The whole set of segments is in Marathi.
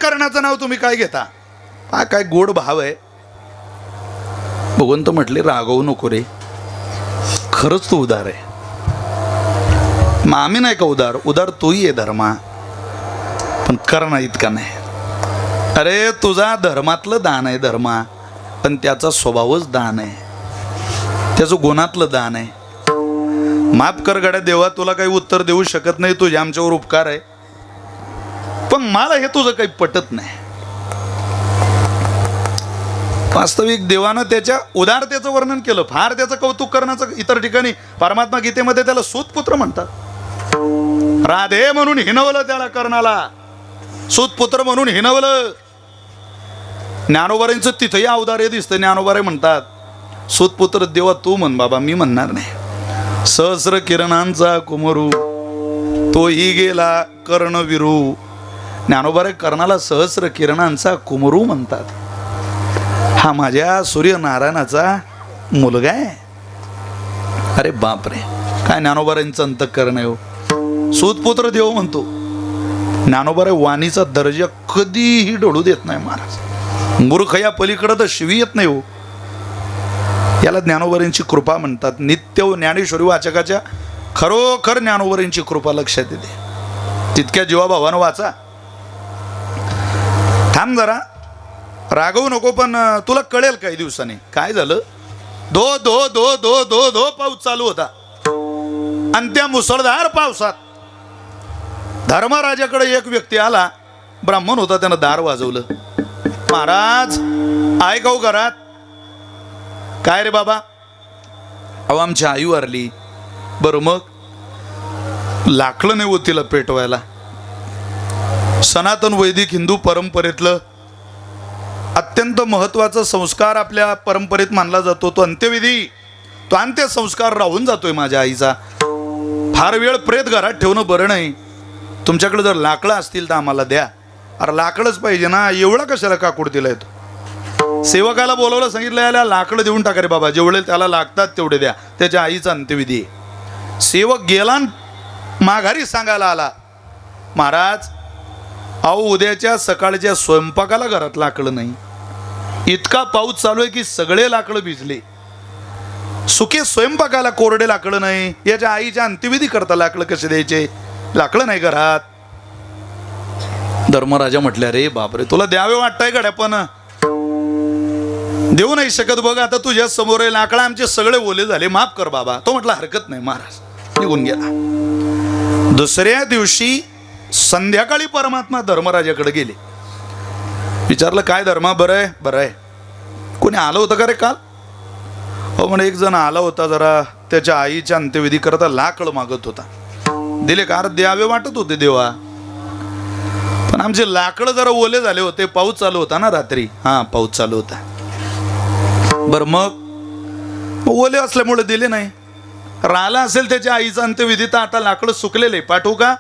कर्णाचं नाव तुम्ही काय घेता? हा काय गोड भाव आहे. भगवंत म्हटले रागवू नको रे, खरंच तू उदार आहे. मग आम्ही नाही का उदार? उदार तोही आहे धर्मा, पण करणा इतका नाही. अरे तुझा धर्मातलं दान आहे धर्मा, पण त्याचा स्वभावच दान आहे, त्याचं गुणातलं दान आहे. माफ कर गड्या देवा, तुला काही उत्तर देऊ शकत नाही, तुझे आमच्यावर उपकार आहे, पण मला हे तुझं काही पटत नाही. वास्तविक देवानं त्याच्या उदारतेचं वर्णन केलं, फार त्याचं कौतुक करण्याचं. इतर ठिकाणी परमात्मा गीतेमध्ये त्याला सूतपुत्र म्हणतात. राधे म्हणून हिनवलं त्याला कर्णाला, सूतपुत्र म्हणून हिनवलं. ज्ञानोबारांचं तिथंही अवदार्य दिसतं. ज्ञानोबारे म्हणतात सूतपुत्र देवा तू म्हण बाबा, मी म्हणणार नाही. सहस्र किरणांचा कुमरू तोही गेला कर्णविरू. ज्ञानोबारे कर्णाला सहस्र किरणांचा कुमरू म्हणतात. हा माझ्या सूर्यनारायणाचा मुलगा आहे. अरे बापरे, काय ज्ञानोबारांचं अंतःकरण आहे हो. सूतपुत्र देव म्हणतो. ज्ञानोबारे वाणीचा दर्जा कधीही डोळू देत नाही महाराज. मूर्ख या पलीकडे तर शिवी येत नाही हो. याला ज्ञानोबारांची कृपा म्हणतात. नित्य ज्ञानेश्वरी वाचकाच्या खरोखर ज्ञानोबारांची कृपा लक्षात येते. तितक्या जीवाभावानं वाचा. थांब जरा, रागवू नको, पण तुला कळेल काही दिवसांनी. काय झालं? धो धो धो धो धो धो पाऊस चालू होता, आणि त्या मुसळधार पावसात धर्मराजाकडे एक व्यक्ती आला. ब्राह्मण होता, त्यानं दार वाजवलं. महाराज आहे का हो घरात? काय रे बाबा? अहो आमची आई वारली. बरं मग? लाकलं नाही होत तिला पेटवायला. सनातन वैदिक हिंदू परंपरेतलं अत्यंत महत्त्वाचा संस्कार आपल्या परंपरेत मानला जातो, तो अंत्यविधी. तो अंत्यसंस्कार राहून जातोय माझ्या आईचा. फार वेळ प्रेत घरात ठेवणं बरं नाही. तुमच्याकडे जर लाकडं असतील तर आम्हाला द्या. अरे लाकडंच पाहिजे ना, एवढा कशाला काकूड दिलाय तो? सेवकाला बोलवलं, सांगितलं याला लाकडं देऊन टाका रे बाबा, जेवढे त्याला लागतात तेवढे द्या. त्याच्या आईचा अंत्यविधी. सेवक गेला, माघारी सांगायला आला, महाराज अहो उद्याच्या सकाळच्या स्वयंपाकाला घरात लाकडं नाही. इतका पाऊस चालू आहे की सगळे लाकडं भिजले. सुके स्वयंपाकाला कोरडे लाकडं नाही. याच्या आईच्या अंत्यविधी करता लाकडं कसे द्यायचे? लाकडं नाही घरात. धर्मराजा म्हटल्या रे बापरे, तुला द्यावे वाटतंय गड्या, पण देऊ नाही शकत. बघ आता तुझ्या समोर लाकडं आमचे सगळे ओले झाले, माफ कर बाबा. तो म्हटला हरकत नाही महाराज, निघून गेला. दुसऱ्या दिवशी संध्याकाळी परमात्मा धर्मराजाकडे गेले. विचारलं काय धर्मा, बरं आहे? बरं आहे. कोणी आलं होतं का रे काल? हो म्हणे एक जण आला होता, जरा त्याच्या आईच्या अंत्यविधी करता लाकड मागत होता. दिले का? द्यावे वाटत होते देवा, पण आमचे लाकडं जरा ओले झाले होते. पाऊस चालू होता ना रात्री. हा पाऊस चालू होता. बरं मग ओले असल्यामुळे दिले नाही. राहिला असेल त्याच्या आईचा अंत्यविधी तर आता लाकडं सुकलेले, पाठवू का?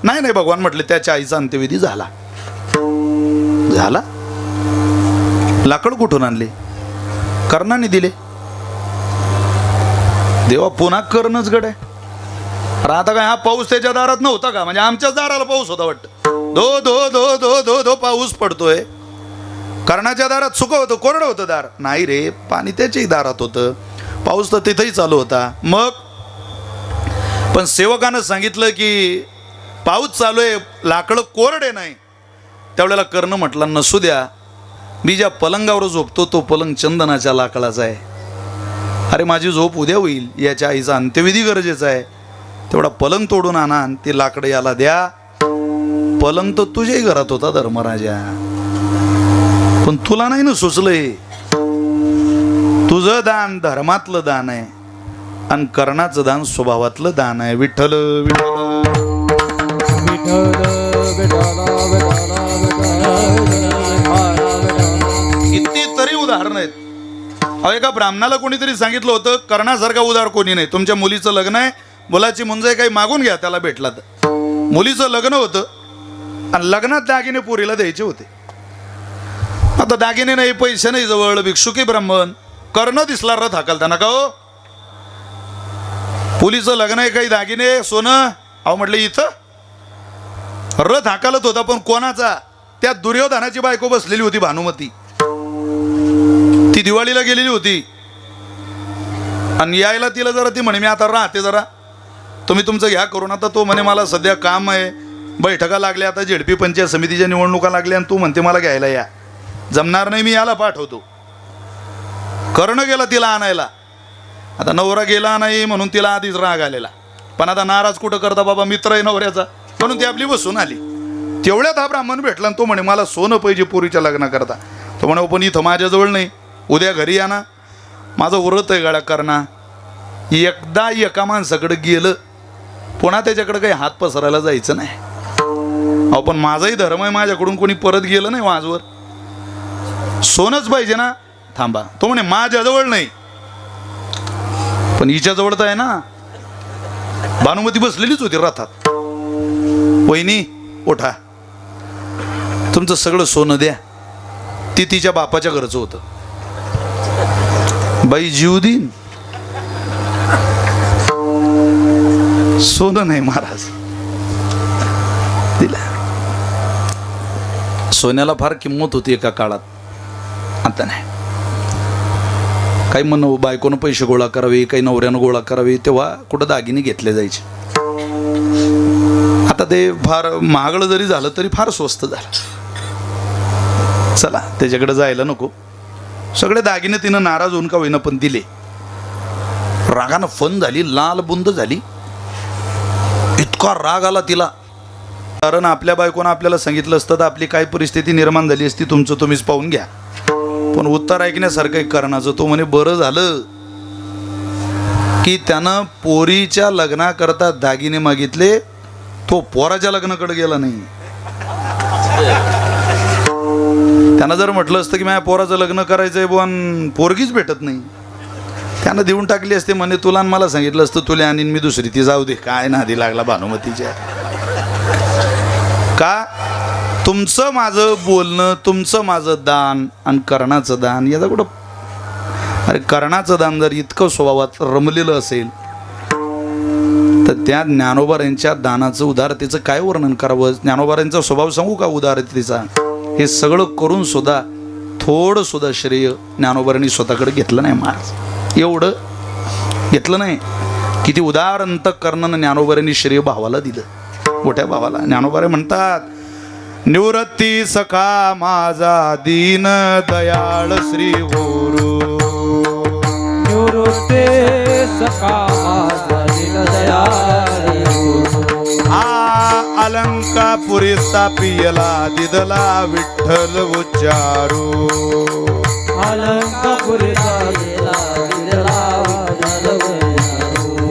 नाही नाही भगवान म्हटले त्याच्या आईचा अंत्यविधी झाला. झाला? लाकड कुठून आणले? कर्णाने दिले. देवा पुन्हा करणंच गड आहे. आता काय हा पाऊस त्याच्या दारात नव्हता का? म्हणजे आमच्याच दाराला पाऊस होता वाटतं. धो धो धो धो धो धो पाऊस पडतोय. कर्णाच्या दारात सुकं होतं, कोरडं होतं दार? नाही रे, पाणी त्याच्याही दारात होतं, पाऊस तर तिथंही चालू होता. मग पण सेवकानं सांगितलं की पाऊस चालू आहे, लाकडं कोरडे नाही. त्यावेळेला कर्ण म्हटला नसू द्या, मी ज्या पलंगावर झोपतो तो पलंग चंदनाच्या लाकडाचा आहे. अरे माझी झोप उद्या होईल, याच्या आईचा अंत्यविधी गरजेचा आहे. तेवढा पलंग तोडून आणा आणि ते लाकडं याला द्या. पलंग तर तुझ्याही घरात होता धर्मराजा, पण तुला नाही ना सुचलंय. तुझं दान धर्मातलं दान आहे आणि कर्णाचं दान स्वभावातलं दान आहे. विठ्ठल विठ्ठल किती तरी उदाहरण आहेत. अहो एका ब्राह्मणाला कोणीतरी सांगितलं होतं कर्णासारखा उदार कोणी नाही. तुमच्या मुलीचं लग्न आहे, मुलाची मुंजय काही मागून घ्या त्याला भेटला तर. मुलीचं लग्न होतं आणि लग्नात दागिने पोरीला द्यायचे होते. आता दागिने नाही, पैसे नाही जवळ, भिक्षुकी ब्राह्मण. कर्ण दिसला रथ हाकलताना का हो? मुलीचं लग्न आहे, काही दागिने सोनं? अहो म्हटलं इथं रथ हाकालत होता, पण कोणाचा? त्या दुर्योधनाची बायको बसलेली होती भानुमती. ती दिवाळीला गेलेली होती आणि यायला तिला जरा ती म्हणे मी आता राहते जरा, तुम्ही तुमचं घ्या करून. आता तो म्हणे मला सध्या काम आहे, बैठका लागल्या, आता झेडपी पंचायत समितीच्या निवडणुका लागल्या आणि तू म्हणते मला घ्यायला या, जमणार नाही, मी याला पाठवतो. कर्ण गेला तिला आणायला. आता नवरा गेला नाही म्हणून तिला आधीच राग आलेला, पण आता नाराज कुठं करता बाबा, मित्र आहे नवऱ्याचा, म्हणून ती आपली बसून आली. तेवढ्यात हा ब्राह्मण भेटला आणि तो म्हणे मला सोनं पाहिजे पोरीच्या लग्नाकरता. तो म्हणे पण इथं माझ्याजवळ नाही, उद्या घरी या ना, माझं व्रत आहे गळा करणा. एकदा एका माणसाकडे गेलं पुन्हा त्याच्याकडे काही हात पसरायला जायचं नाही. अहो पण माझाही धर्म आहे, माझ्याकडून कोणी परत गेलं नाही माझवर, सोनच पाहिजे ना. थांबा, तो म्हणे माझ्याजवळ नाही, पण हिच्या जवळ तर आहे ना. भानुमती बसलेलीच होती रथात. वहिनी उठा, तुमचं सगळं सोनं द्या. ती तिच्या बापाच्या घरचं होतं. बाई जीव देईन, सोनं नाही महाराज दिला. सोन्याला फार किंमत होती एका काळात, आता नाही. काही म्हणून बायकोनं पैसे गोळा करावे, काही नवऱ्यानं गोळा करावे, तेव्हा कुठं दागिने घेतले जायचे. आता ते फार महागडं जरी झालं तरी फार स्वस्त झालं. चला त्याच्याकडे जायला नको. सगळे दागिने तिनं नाराज होऊन का होईना पण दिले. रागानं फन झाली, लाल बुंद झाली. इतका राग आला तिला, कारण आपल्या बायकोनं आपल्याला सांगितलं असतं तर आपली काय परिस्थिती निर्माण झाली असती तुमचं तुम्हीच पाहून घ्या. पण उत्तर ऐकण्यासारखं एक कारणाचं. तो म्हणे बरं झालं की त्यानं पोरीच्या लग्नाकरता दागिने मागितले, तो पोराच्या लग्नाकडे गेला नाही. त्यानं जर म्हटलं असतं की माझ्या पोराचं लग्न करायचंय पण पोरगीच भेटत नाही, त्यानं देऊन टाकली असते. म्हणे तुला आणि मला सांगितलं असतं तुला आणि मी दुसरी, ती जाऊ दे, काय नादी लागला भानुमतीच्या. का तुमचं माझं बोलणं, तुमचं माझं दान आणि कर्णाचं दान याचा कुठं. अरे कर्णाचं दान जर इतकं स्वभावात रमलेलं असेल तर त्या ज्ञानोबारांच्या दानाचं उदारतेचं काय वर्णन करावं. ज्ञानोबारांचा स्वभाव सांगू का उदारतेचा. हे सगळं करून सुद्धा थोडं सुद्धा श्रेय ज्ञानोबारांनी स्वतःकडे घेतलं नाही महाराज. एवढं घेतलं नाही. किती उदार अंतःकरणानं ज्ञानोबारांनी श्रेय भावाला दिलं, मोठ्या भावाला. ज्ञानोबारे म्हणतात निवृत्ती सखा माझा दीन दयाळ श्री गुरु. निवृत्ती सखा माझा दीन दयाळ गुरु. अलंकापुरी स्थापियला दिदला विठ्ठल उच्चारू. अलंकापुरी स्थापियला दिदला विठ्ठल उच्चारू.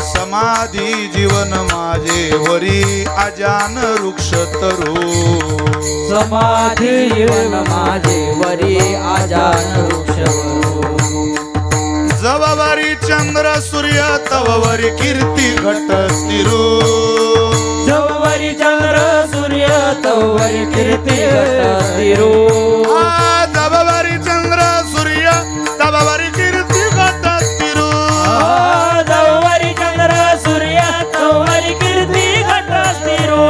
समाधी जीवन माझे वरी अजान वृक्ष तरू. समाधी जीवन माझे वरी अजान वृक्ष तरू. जववरी चंद्र सूर्य तववरी कीर्ती घट स्थिरू. जववरी चंद्र सूर्य तववरी कीर्ती घट स्थिरू. जववरी चंद्र सूर्य तववरी कीर्ती घट स्थिरू. जववरी चंद्र सूर्य तववरी कीर्ती घट स्थिरू.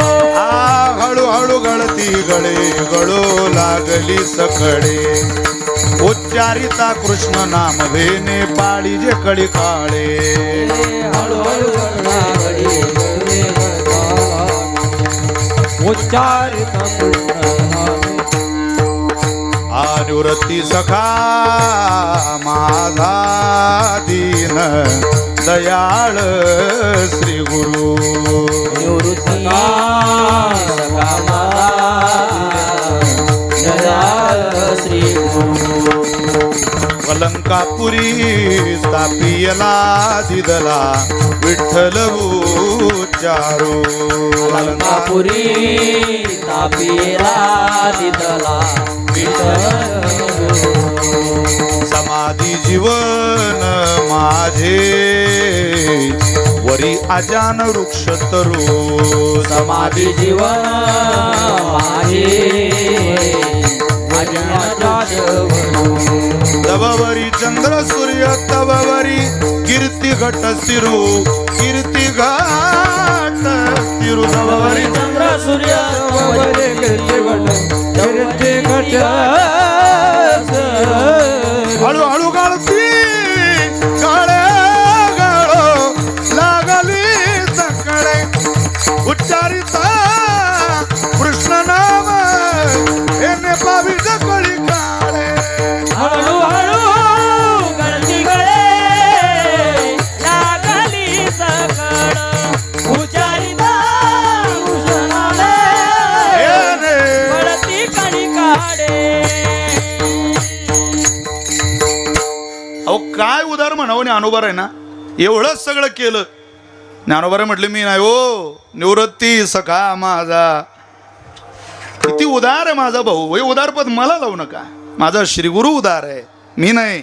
हळूहळू गळती गळे गळो लागली सकडे. उच्चारिता कृष्ण नाम भेने पाळी जे कळी काळे. हळूहळू उच्चारित कृष्ण निवृत्ती सखा माझा दीन दयाळ श्री गुरु. निवृत्ती सखा दयाळ श्री गुरु. अलंकापुरी स्थापियला दिदला विठ्ठल उच्चारू. अलंकापुरी स्थापियला दिदला विठ्ठल. समाधी जीवन माझे वरी अजान वृक्ष तरू. समाधी जीवन माझे तववरी चंद्र सूर्य तववरी कीर्ती घट स्थिरू. कीर्ती घट स्थिरू. विरुद्धवरी चंद्र सूर्य हळू हळू गाळती गाळे गाळो लागली सकडे उच्चारिता कृष्ण नाम एने पावी जगळी काळे हळू हळू गळती गळे लागली सकड उच्चारिता कृष्णाने एने गळती कणी काढे. अहो काय उदार म्हणावं ज्ञानोबा आहे ना एवढंच सगळं केलं. ज्ञानोबा म्हटले मी नाही हो निवृत्ती सखा माझा किती उदार आहे माझा भाऊ. हे उदारपद मला लावू नका. माझा श्रीगुरु उदार आहे मी नाही.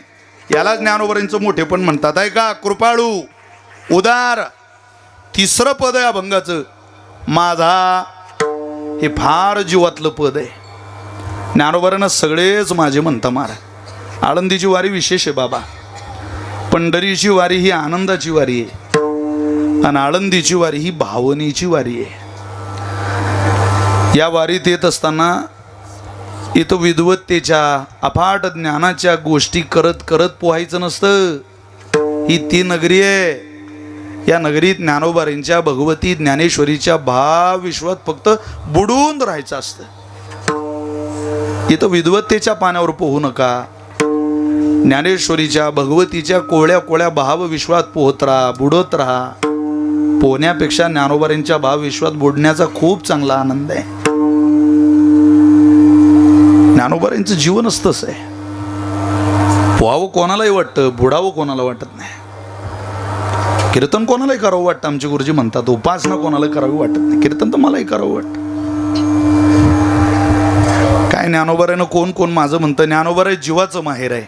याला ज्ञानोबरांचं मोठे पण म्हणतात आहे का. कृपाळू उदार तिसरं पद आहे अभंगाचं माझा. हे फार जीवातलं पद आहे. ज्ञानोबरांना सगळेच माझे म्हणता महाराज. आळंदीची वारी विशेष आहे बाबा. पंढरीची वारी ही आनंदाची वारी आहे आणि आळंदीची वारी ही भावनेची वारी आहे. या वारीत येत असताना इथं विद्वत्तेच्या अफाट ज्ञानाच्या गोष्टी करत करत पोहायचं नसतं. ही ती नगरी आहे. या नगरीत ज्ञानोबारींच्या भगवती ज्ञानेश्वरीच्या भाव विश्वात फक्त बुडून राहायचं असतं. इथं विद्वत्तेच्या पाण्यावर पोहू नका. ज्ञानेश्वरीच्या भगवतीच्या कोळ्या कोळ्या भाव विश्वात पोहत राहा बुडत राहा. पोहण्यापेक्षा ज्ञानोबारींच्या भाव विश्वात बुडण्याचा खूप चांगला आनंद आहे. ज्ञानोबारींचं जीवनच तसं आहे. पोहावं कोणालाही वाटतं बुडावं कोणाला वाटत नाही. कीर्तन कोणालाही करावं वाटतं आमचे गुरुजी म्हणतात. उपासना कोणाला करावी वाटत नाही. कीर्तन तर मलाही करावं वाटतं. काय ज्ञानोबारायनं कोण कोण माझं म्हणतं. ज्ञानोबाराय जीवाचं माहेर आहे.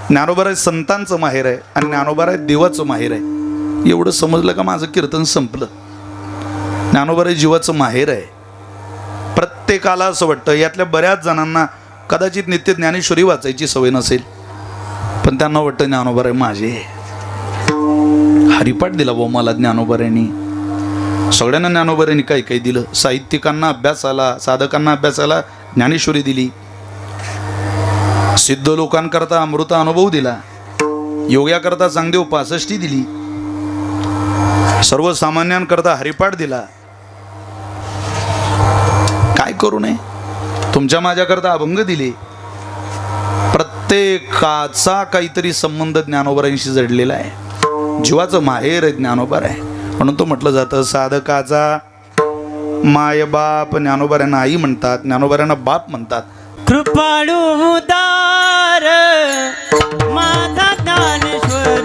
ज्ञानोबाराय संतांचं माहेर आहे आणि ज्ञानोबाराय देवाचं माहेर आहे. एवढं समजलं का माझं कीर्तन संपलं. ज्ञानोबाराय जीवाचं माहेर आहे. प्रत्येकाला असं वाटतं. यातल्या बऱ्याच जणांना कदाचित नित्य ज्ञानेश्वरी वाचायची सवय नसेल पण त्यांना वाटतं ज्ञानोबाराय माझे. हरिपाठ दिला भाऊ मला ज्ञानोबारायांनी. सगळ्यांना ज्ञानोबारायांनी काही काही दिलं. साहित्यिकांना अभ्यासाला साधकांना अभ्यासाला ज्ञानेश्वरी दिली. सिद्ध लोकांकरता अमृत अनुभव दिला. योग्याकरता चांगदेव 65 दिली. सर्वसामान्यांकरता हरिपाठ दिला. काय करू नये. तुमच्या माझ्याकरता अभंग दिले. प्रत्येकाचा काहीतरी संबंध ज्ञानोबारांशी जडलेला आहे. जीवाचं माहेर ज्ञानोबार आहे. म्हणून तो म्हटलं जातं साधकाचा माय बाप. ज्ञानोबारांना आई म्हणतात. ज्ञानोबारांना बाप म्हणतात. कृपाळू उदार माझा ज्ञानेश्वर.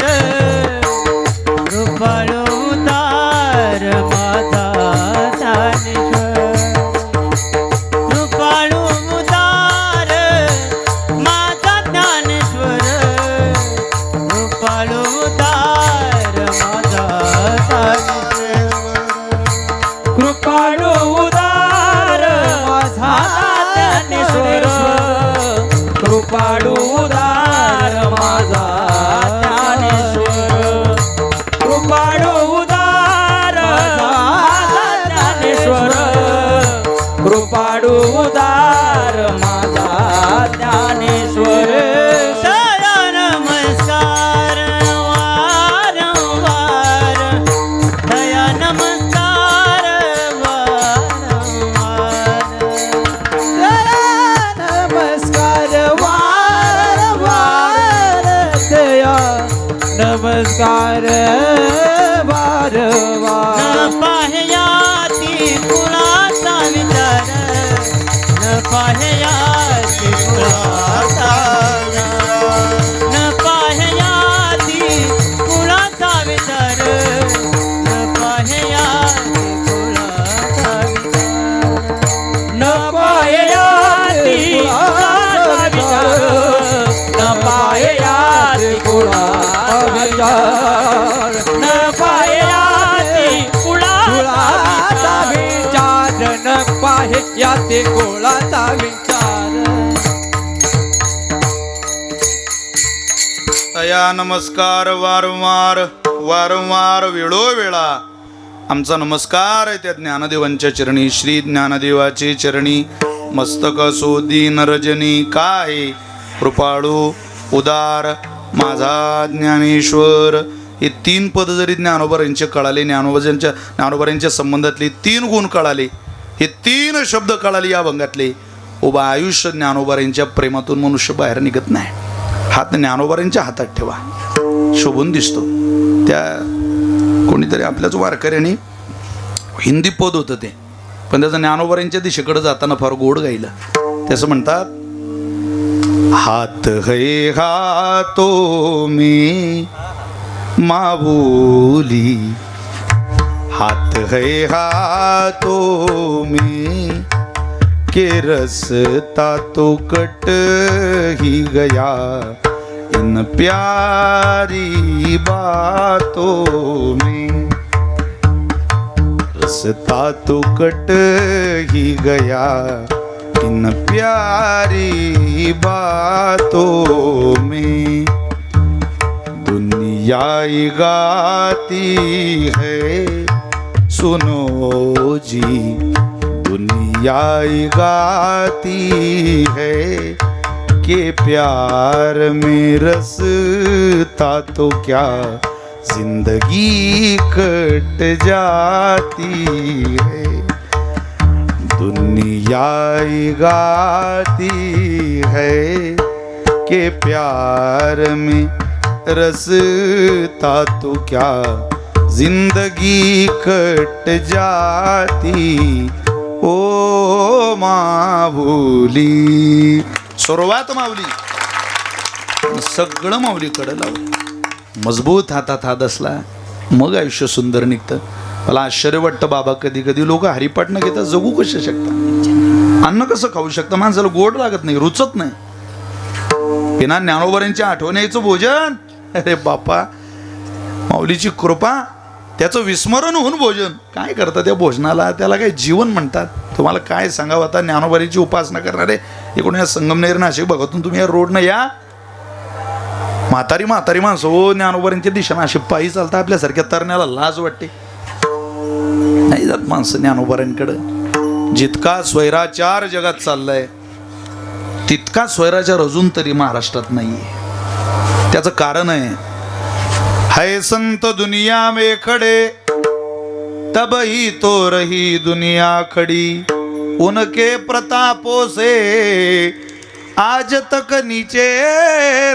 कृपाळू उदार माझा ज्ञानेश्वर. कृपाळू उदार माझा ज्ञानेश्वर. कृपाळू उदार माझा ज्ञानेश्वर. कृपाळू उदार माझा ज्ञानेश्वर. कृपाळू उदार माझा ज्ञानेश्वर. कृपाळू उदार माझा ज्ञानेश्वर. कृपाळू उदार माझा ज्ञानेश्वर. दया नमस्कार वारंवार. दया नमस्कार वारंवार. दया नमस्कार वारंवार. दया नमस्कार वारंवार. न पाहयाती कुणाचा विचार. न पाहयाती कुणाचा विचार. न पाहयाती कुणाचा विचार. न पाहयाती कुणाचा विचार. न पाहयाती कुणाचा विचार. न पाहयाती कुणाचा विचार. न पाहयाती कुणाचा विचार. न पाहयाती कुणाचा विचार. दया नमस्कार वारंवार वारंवार वेळोवेळा आमचा नमस्कार आहे त्या ज्ञानदेवांच्या चरणी. श्री ज्ञानदेवाचे चरणी मस्तक असो दीन रजनी, काय कृपाळू उदार माझा ज्ञानेश्वर. हे 3 पद जरी ज्ञानोबरांचे कळाले, ज्ञानोबरांच्या संबंधातले 3 गुण कळाले, हे 3 शब्द कळाले या भंगातले, उभा आयुष्य ज्ञानोबरांच्या प्रेमातून मनुष्य बाहेर निघत नाही. हात ज्ञानोबरांच्या हातात ठेवा, शोभून दिसतो. त्या कोणीतरी आपल्याच वारकऱ्याने हिंदी पद होतं ते, पण त्याचं ज्ञानोबरांच्या दिशेकडे जाताना फार गोड गायलं. त्याचं म्हणतात, हात है हाथों में मावूली, हाथ है हाथों में के रसता तो कट ही गया इन प्यारी बातों में, रसता तो कट ही गया इन प्यारी बातों में. दुनिया गाती है सुनो जी, दुनिया गाती है कि प्यार में रसता तो क्या जिंदगी कट जाती है. दुनिया गाती है कि प्यार में रसता तो क्या जिंदगी कट जाती ओ माऊली. सुरुवात माऊली, सगळं माऊलीकडे लावलं. मजबूत हातात हात असला मग आयुष्य सुंदर निघतं. मला आश्चर्य वाटतं बाबा, कधी कधी लोक हरिपाठ न घेता जगू कसे शकतात, अन्न कसं खाऊ शकतं. माणसाला गोड लागत नाही, रुचत नाही. बिना ज्ञानोबरांच्या आठवणीचं भोजन, अरे बापा, माऊलीची कृपा, त्याचं विस्मरण होऊन भोजन. काय करतं त्या भोजनाला, त्याला काही जीवन म्हणतात. तुम्हाला काय सांगावं आता, ज्ञानोबरीची उपासना करणारे एकूण या संगमनेर नाशिक भागातून तुम्ही या रोडनं या, म्हातारी माणसं हो ज्ञानोबरींच्या दिशेनं अशी पायी चालता. आपल्यासारख्या तरण्याला लाज वाटते, नाही जात माणसं ज्ञानोबरांकडं. जितका स्वैराचार जगात चाललाय तितका स्वैराचार अजून तरी महाराष्ट्रात नाहीये. त्याचं कारण आहे, है संत दुनिया में खड़े तब ही तो रही दुनिया खड़ी, उनके प्रतापों से आज तक नीचे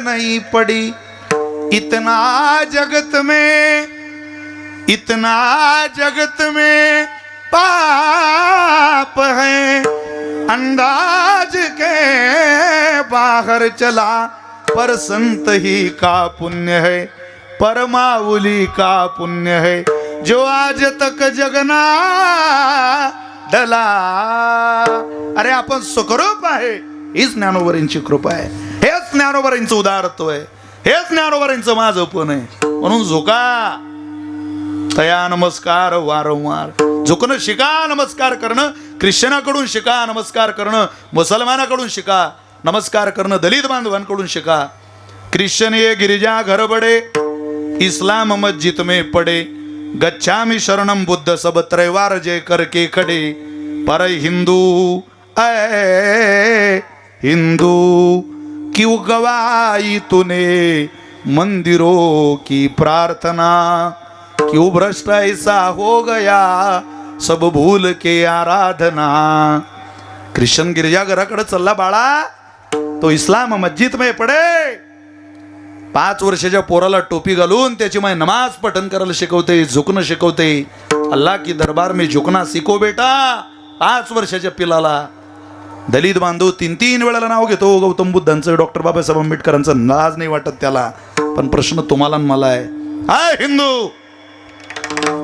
नहीं पड़ी. इतना जगत में पाप है, अंदाज के बाहर चला, पर संत ही का पुण्य है, परमावली का पुण्य है, जो आज तक जगना डला. अरे आपण सुखरूप आहे, हीच ज्ञानोबरांची कृपा आहे, हेच ज्ञानोबरांचं उदारत्व आहे, हेच ज्ञानोबरांचं माझंपण आहे. म्हणून झोका, तया नमस्कार वारंवार. झुकणं शिका, नमस्कार करणं ख्रिश्चनाकडून शिका, नमस्कार करणं मुसलमानाकडून शिका, नमस्कार करणं दलित बांधवांकडून शिका. ख्रिश्चन ये गिरिजा घर बडे, इस्लाम मस्जिद में पड़े, गच्छामि शरणम बुद्ध सब त्रैवार जय करके खड़े. पर हिंदू ऐ हिंदू क्यों गवाई तूने मंदिरों की प्रार्थना, क्यों भ्रष्ट ऐसा हो गया सब भूल के आराधना. ख्रिश्चन गिरजाघराकडे चालला बाळा, तो इस्लाम मस्जिद में पडे. 5 वर्षाच्या पोराला टोपी घालून त्याची माय नमाज पठण करायला शिकवते, झुकणं शिकवते. अल्लाह की दरबार में झुकना सीखो बेटा. 5 वर्षाच्या पिलाला दलित बांधव 3 वेळेला नाव घेतो गौतम बुद्धांचं, डॉक्टर बाबासाहेब आंबेडकरांचं. लाज नाही वाटत त्याला. पण प्रश्न तुम्हाला आणि मला आहे, हाय हिंदू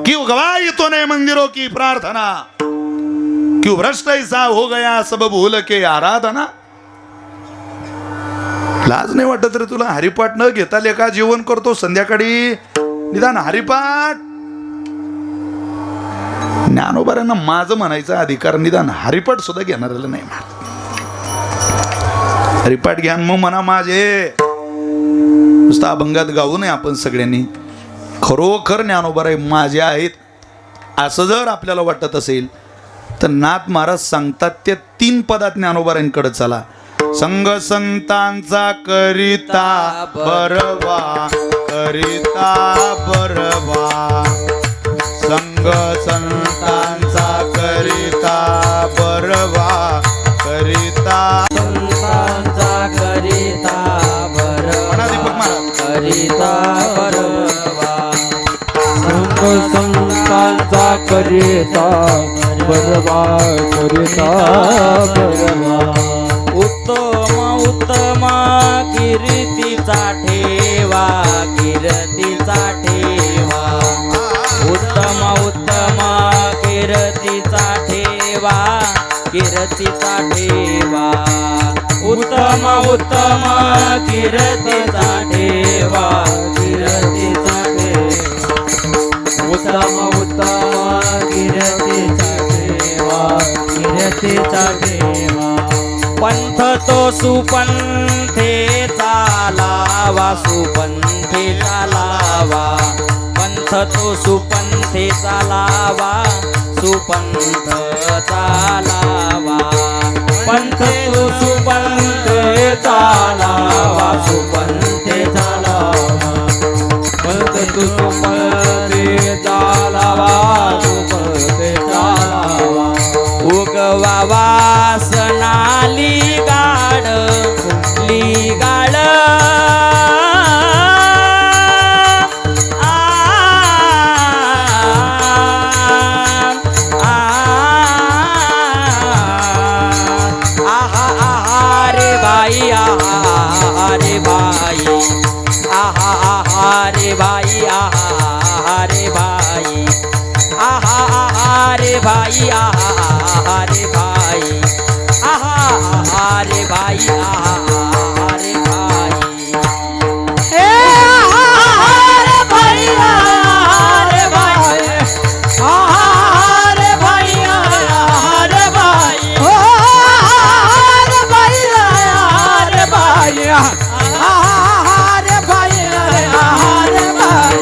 क्यों गवाई तूने मंदिरों की प्रार्थना, क्यों भ्रष्ट ऐसा हो गया सब भूल के आराधना. लाज नाही वाटत रे तुला? हरिपाठ न घेता लेका जेवण करतो संध्याकाळी, निदान हरिपाठ. ज्ञानोबारांना माझं म्हणायचा अधिकार निदान हरिपाठ सुद्धा घेणाऱ्याला नाही. हरिपाठ घ्या मग म्हणा माझे. नुसता अभंगात गाऊ नये आपण सगळ्यांनी. खरोखर ज्ञानोबाराय माझे आहेत असं जर आपल्याला वाटत असेल तर नाथ महाराज सांगतात त्या 3 पदात ज्ञानोबारांकडे चला. संग संतांचा करिता बरवा, करिता बरवा, संग संतांचा करिता बरवा, करिता संतांचा करिता म्हणा दीपक बरवा, महाराज. करिता बरवा, संग संतांचा करिता बरवा, करिता बरवा. उत्तम उत्तम कीर्तीचा ठेवा, कीर्तीचा ठेवा, उत्तम उत्तम कीर्तीचा ठेवा, कीर्तीचा ठेवा, उत्तम उत्तम कीर्तीचा ठेवा, कीर्तीचा ठेवा, उत्तम उत्तम कीर्तीचा ठेवा, कीर्तीचा ठेवा. पंथ तो सुपंथे चालावा, सुपंथे चालावा, पंथ तो सुपंथे चालावा, सुपंथ चालावा, पंथ तो सुपंथे चालावा, सुपंथे चालावा, पंथ तो सुपंथे चालावा, सुपंथे चालावा. उगवावा सणाली गाड, लिगाड, आहा रे बाई, आहा रे बाई, आहा रे बाई, आहा रे बाई, आहा रे बाई, आहा रे बाई, आहा रे बाई, आहा रे बाई, हे आहा रे बाई, आहा रे बाई, आहा रे बाई, आहा रे बाई, हो आहा रे बाई, आहा रे बाई, आहा रे बाई, आहा रे बाई.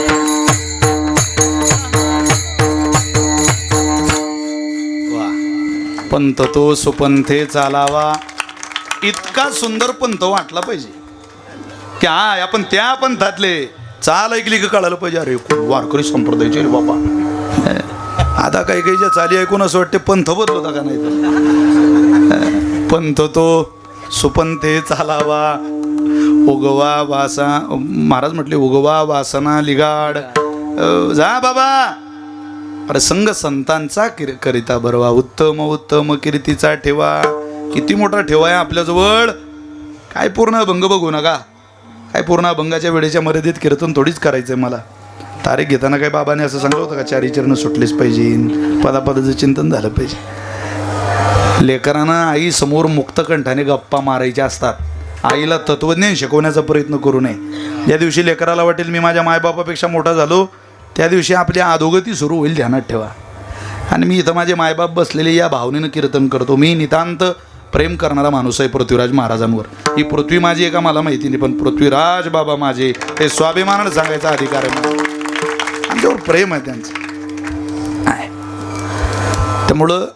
पंथ तो सुपंथे चालावा, इतका सुंदर पंथ वाटला पाहिजे की हा आपण त्या पंथातले. चाल ऐकली की कळालं पाहिजे अरे वारकरी संप्रदायाचे रे बाबा. आता काही काहीच्या चाली ऐकून असं वाटते पंथ बदलवता का नाही तर. पंथ तो सुपंथे चालावा, उगवा वासा, महाराज म्हटले उगवा वासना लिगाड, जा बाबा. अरे संग संतांचा करिता बरवा, उत्तम उत्तम कीर्तीचा ठेवा. किती मोठा ठेवा आहे आपल्याजवळ. काय पूर्ण अभंग बघू नका, काय पूर्ण अभंगाच्या वेळेच्या मर्यादित कीर्तन थोडीच करायचंय मला. तारीख घेताना काय बाबाने असं सांगलं होतं का 4 चरण सुटलेच पाहिजे, पदापदाचं चिंतन झालं पाहिजे. लेकरांना आई समोर मुक्तकंठाने गप्पा मारायच्या असतात. आईला तत्वज्ञान शिकवण्याचा प्रयत्न करू नये. ज्या दिवशी लेकराला वाटेल मी माझ्या मायबापापेक्षा मोठा झालो, त्या दिवशी आपली अधोगती सुरू होईल, ध्यानात ठेवा. आणि मी इथं माझे मायबाप बसलेले या भावनेनं कीर्तन करतो. मी नितांत प्रेम करणारा माणूस आहे पृथ्वीराज महाराजांवर. ही पृथ्वी माझी आहे का मला माहिती नाही, पण पृथ्वीराज बाबा माझे हे स्वाभिमानानं सांगायचा अधिकार आहे मला. आमच्यावर प्रेम आहे त्यांचं आहे. त्यामुळं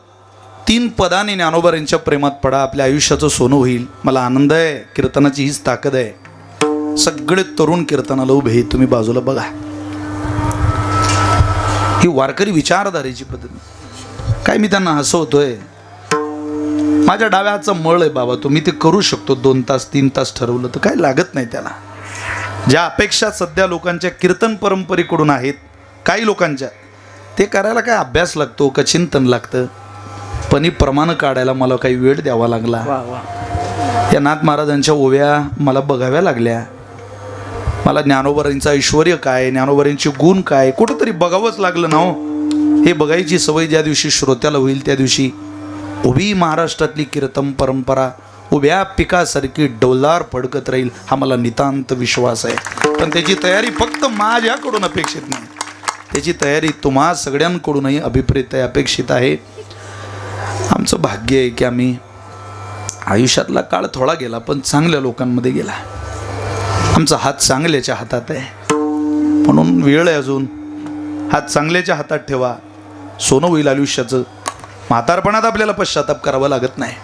3 पदाने ज्ञानोबारांच्या प्रेमात पडा, आपल्या आयुष्याचं सोनं होईल. मला आनंद आहे, कीर्तनाची हीच ताकद आहे. सगळे तरुण कीर्तनाला उभे आहेत, तुम्ही बाजूला बघा. ही वारकरी विचारधारेची पद्धत. काय मी त्यांना हसवतोय, माझ्या डाव्या हातचा मळ आहे बाबा, तो मी ते करू शकतो 2 तास 3 तास ठरवलं तर, काय लागत नाही त्याला. ज्या अपेक्षा सध्या लोकांच्या कीर्तन परंपरेकडून आहेत, काही लोकांच्या, ते करायला काय अभ्यास लागतो का चिंतन लागतं. पण ही प्रमाण काढायला मला काही वेळ द्यावा लागला. या नाथ महाराजांच्या ओव्या मला बघाव्या लागल्या. मला ज्ञानोबारांचं ऐश्वर्य काय, ज्ञानोबारांचे गुण काय, कुठंतरी बघावंच लागलं ना हो. हे बघायची सवय ज्या दिवशी श्रोत्याला होईल, त्या दिवशी उभी महाराष्ट्रातली कीर्तन परंपरा उभ्या पिकासारखी डौलार फडकत राहील, हा मला नितांत विश्वास आहे. पण त्याची तयारी फक्त माझ्याकडून अपेक्षित नाही, त्याची तयारी तुम्हा सगळ्यांकडूनही अभिप्रेत आहे, अपेक्षित आहे. आमचं भाग्य आहे की आम्ही आयुष्यातला काळ थोडा गेला पण चांगल्या लोकांमध्ये गेला. आमचा हात चांगल्याच्या हातात आहे, म्हणून वेळ आहे अजून. हात चांगल्याच्या हातात ठेवा, सोनं होईल आयुष्याचं. म्हातारपणात आपल्याला पश्चाताप करावा लागत नाही.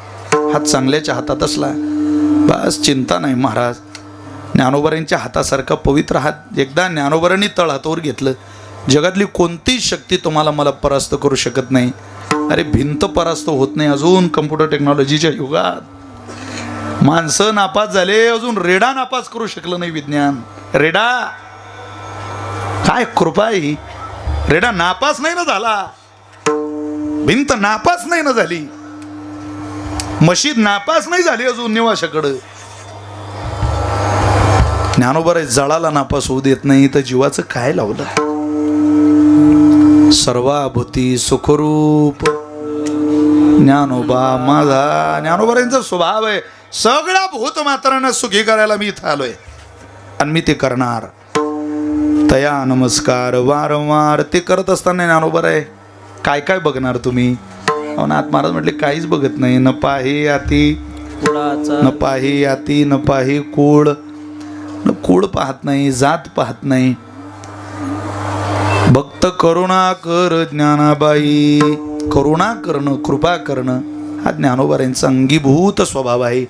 हात चांगल्याच्या हातात असला बस चिंता नाही. महाराज ज्ञानोबारांच्या हातासारखा पवित्र हात एकदा ज्ञानोबारांनी तळ हातावर घेतलं, जगातली कोणतीच शक्ती तुम्हाला मला परास्त करू शकत नाही. अरे भिंत परास्त होत नाही अजून कम्प्युटर टेक्नॉलॉजीच्या युगात. माणसं नापास झाले, अजून रेडा नापास करू शकलं नाही विज्ञान. रेडा काय कृपा आहे ही. रेडा नापास नाही ना झाला, भिंत नापास नाही ना झाली, मशीद नापास नाही झाली अजून निवाशाकडं. ज्ञानोबा जळाला नापास होऊ देत नाही तर जीवाचं काय लावलं. सर्वाभूती सुखरूप ज्ञानोबा माझा. ज्ञानोबारांचा स्वभाव आहे सगळ्या भूत मात्रांना सुखी करायला मी इथं आलोय आणि मी ते करणार. तया नमस्कार वारंवार ते करत असताना ज्ञानोबा आहे काय काय बघणार तुम्ही. नाथ महाराज म्हटले काहीच बघत नाही. न पाही आती कुळाचा न पाही आती न पाही कुळ. न कुळ पाहत नाही, जात पाहत नाही. भक्त करुणा कर ज्ञानाबाई. करुणा करणं, कृपा करणं हा ज्ञानोबारांचा अंगीभूत स्वभाव आहे.